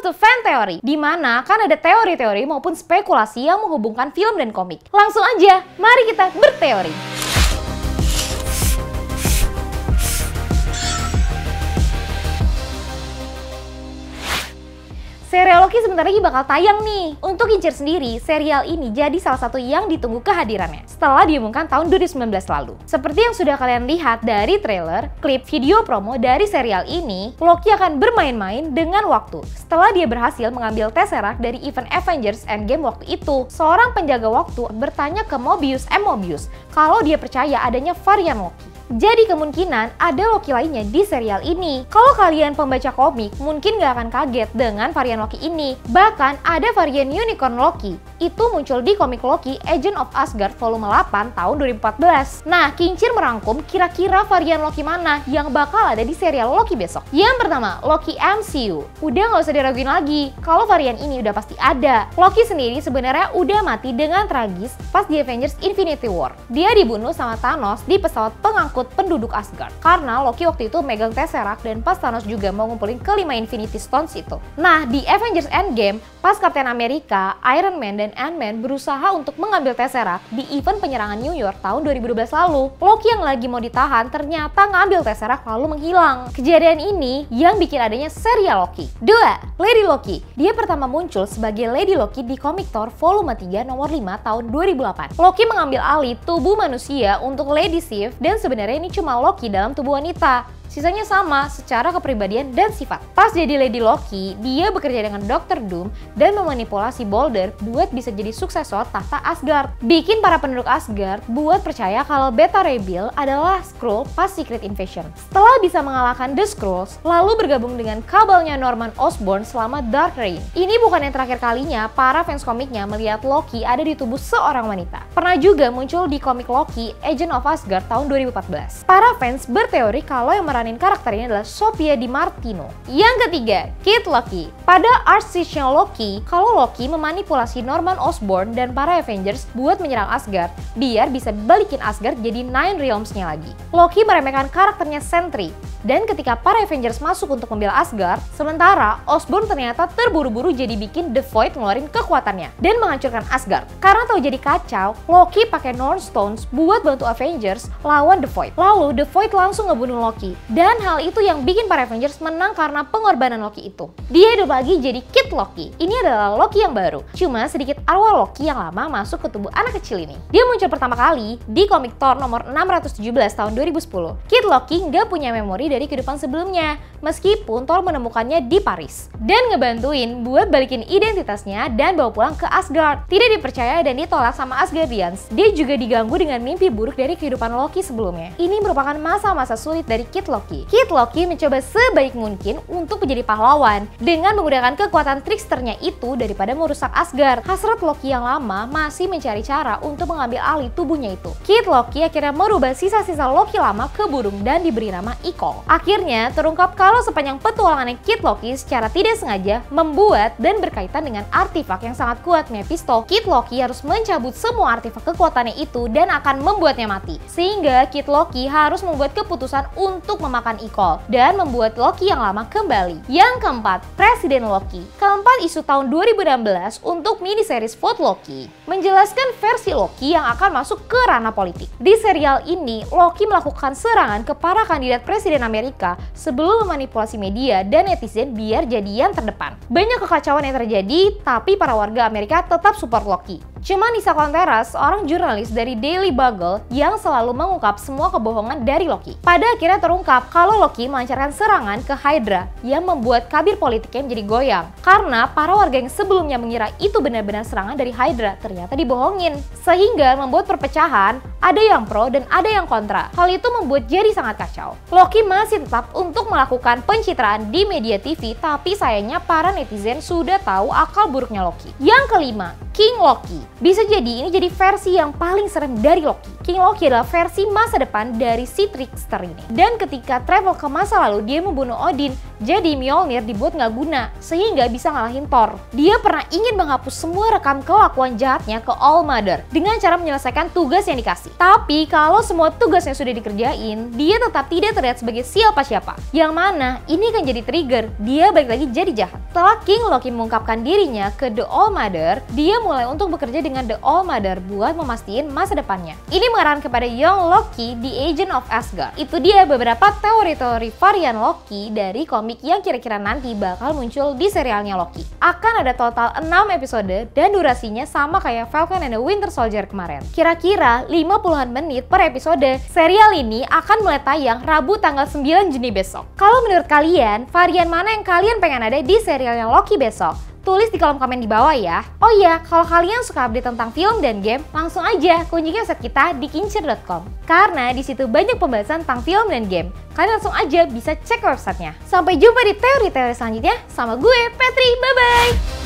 to fan theory, di mana kan ada teori-teori maupun spekulasi yang menghubungkan film dan komik. Langsung aja, mari kita berteori. Serial Loki sebentar lagi bakal tayang nih. Untuk kincir sendiri, serial ini jadi salah satu yang ditunggu kehadirannya setelah diumumkan tahun 2019 lalu. Seperti yang sudah kalian lihat dari trailer, klip video promo dari serial ini, Loki akan bermain-main dengan waktu setelah dia berhasil mengambil Tesseract dari event Avengers Endgame waktu itu. Seorang penjaga waktu bertanya ke Mobius kalau dia percaya adanya varian Loki. Jadi kemungkinan ada Loki lainnya di serial ini. Kalau kalian pembaca komik, mungkin gak akan kaget dengan varian Loki ini. Bahkan ada varian Unicorn Loki. Itu muncul di komik Loki Agent of Asgard volume 8 tahun 2014. Nah, Kincir merangkum kira-kira varian Loki mana yang bakal ada di serial Loki besok. Yang pertama, Loki MCU. Udah gak usah diraguin lagi, kalau varian ini udah pasti ada. Loki sendiri sebenarnya udah mati dengan tragis pas di Avengers Infinity War. Dia dibunuh sama Thanos di pesawat pengangkut penduduk Asgard. Karena Loki waktu itu megang Tesseract dan pas Thanos juga mau ngumpulin kelima Infinity Stones itu. Nah, di Avengers Endgame, pas Captain America, Iron Man, dan Ant-Man berusaha untuk mengambil Tesseract di event penyerangan New York tahun 2012 lalu, Loki yang lagi mau ditahan ternyata ngambil Tesseract lalu menghilang. Kejadian ini yang bikin adanya serial Loki. 2. Lady Loki. Dia pertama muncul sebagai Lady Loki di komik Thor volume 3 nomor 5 tahun 2008. Loki mengambil alih tubuh manusia untuk Lady Sif dan sebenarnya ini cuma Loki dalam tubuh wanita. Sisanya sama secara kepribadian dan sifat. Pas jadi Lady Loki, dia bekerja dengan Dr. Doom dan memanipulasi Balder buat bisa jadi suksesor tahta Asgard. Bikin para penduduk Asgard buat percaya kalau Beta Ray Bill adalah Skrull pas Secret Invasion. Setelah bisa mengalahkan The Skrulls, lalu bergabung dengan kabalnya Norman Osborn selama Dark Reign. Ini bukan yang terakhir kalinya para fans komiknya melihat Loki ada di tubuh seorang wanita. Pernah juga muncul di komik Loki Agent of Asgard tahun 2014. Para fans berteori kalau yang karakter ini adalah Sophia Di Martino. Yang ketiga, Kid Loki. Pada arc-nya Loki, kalau Loki memanipulasi Norman Osborn dan para Avengers buat menyerang Asgard, biar bisa balikin Asgard jadi Nine Realms-nya lagi. Loki meremehkan karakternya Sentry, dan ketika para Avengers masuk untuk membela Asgard, sementara Osborn ternyata terburu-buru jadi bikin The Void ngeluarin kekuatannya dan menghancurkan Asgard. Karena tahu jadi kacau, Loki pakai Norn Stones buat bantu Avengers lawan The Void. Lalu The Void langsung ngebunuh Loki. Dan hal itu yang bikin para Avengers menang karena pengorbanan Loki itu. Dia hidup lagi jadi Kid Loki. Ini adalah Loki yang baru. Cuma sedikit arwah Loki yang lama masuk ke tubuh anak kecil ini. Dia muncul pertama kali di komik Thor nomor 617 tahun 2010. Kid Loki nggak punya memori dari kehidupan sebelumnya, meskipun Thor menemukannya di Paris. Dan ngebantuin buat balikin identitasnya dan bawa pulang ke Asgard. Tidak dipercaya dan ditolak sama Asgardians. Dia juga diganggu dengan mimpi buruk dari kehidupan Loki sebelumnya. Ini merupakan masa-masa sulit dari Kid Loki. Kid Loki mencoba sebaik mungkin untuk menjadi pahlawan dengan menggunakan kekuatan tricksternya itu daripada merusak Asgard. Hasrat Loki yang lama masih mencari cara untuk mengambil alih tubuhnya itu. Kid Loki akhirnya merubah sisa-sisa Loki lama ke burung dan diberi nama Ikol. Akhirnya terungkap kalau sepanjang petualangannya Kid Loki secara tidak sengaja membuat dan berkaitan dengan artefak yang sangat kuat Mephisto. Kid Loki harus mencabut semua artefak kekuatannya itu dan akan membuatnya mati. Sehingga Kid Loki harus membuat keputusan untuk memakan Ikol dan membuat Loki yang lama kembali. Yang keempat, Presiden Loki. Keempat isu tahun 2016 untuk miniseries Vote Loki menjelaskan versi Loki yang akan masuk ke ranah politik. Di serial ini, Loki melakukan serangan ke para kandidat presiden Amerika sebelum memanipulasi media dan netizen biar jadi yang terdepan. Banyak kekacauan yang terjadi, tapi para warga Amerika tetap support Loki. Cuma Nisa Contreras, seorang jurnalis dari Daily Bugle yang selalu mengungkap semua kebohongan dari Loki. Pada akhirnya terungkap kalau Loki melancarkan serangan ke Hydra yang membuat kabir politiknya menjadi goyang. Karena para warga yang sebelumnya mengira itu benar-benar serangan dari Hydra ternyata dibohongin. Sehingga membuat perpecahan, ada yang pro dan ada yang kontra. Hal itu membuat jadi sangat kacau. Loki masih tetap untuk melakukan pencitraan di media TV, tapi sayangnya para netizen sudah tahu akal buruknya Loki. Yang kelima, King Loki. Bisa jadi ini jadi versi yang paling serem dari Loki. King Loki adalah versi masa depan dari si trickster ini. Dan ketika travel ke masa lalu, dia membunuh Odin, jadi Mjolnir dibuat nggak guna, sehingga bisa ngalahin Thor. Dia pernah ingin menghapus semua rekam kelakuan jahatnya ke All Mother dengan cara menyelesaikan tugas yang dikasih. Tapi kalau semua tugasnya sudah dikerjain, dia tetap tidak terlihat sebagai siapa-siapa. Yang mana ini kan jadi trigger, dia balik lagi jadi jahat. Setelah King Loki mengungkapkan dirinya ke The All Mother, dia mulai untuk bekerja dengan The All Mother buat memastikan masa depannya. Ini mengarahkan kepada Young Loki, The Agent of Asgard. Itu dia beberapa teori-teori varian Loki dari komik yang kira-kira nanti bakal muncul di serialnya Loki. Akan ada total 6 episode dan durasinya sama kayak Falcon and the Winter Soldier kemarin. Kira-kira 50-an menit per episode. Serial ini akan mulai tayang Rabu tanggal 9 Juni besok. Kalau menurut kalian, varian mana yang kalian pengen ada di serialnya Loki besok? Tulis di kolom komen di bawah ya. Oh iya, kalau kalian suka update tentang film dan game, langsung aja kunjungi website kita di kincir.com. Karena di situ banyak pembahasan tentang film dan game. Kalian langsung aja bisa cek websitenya. Sampai jumpa di teori-teori selanjutnya sama gue, Petri. Bye-bye!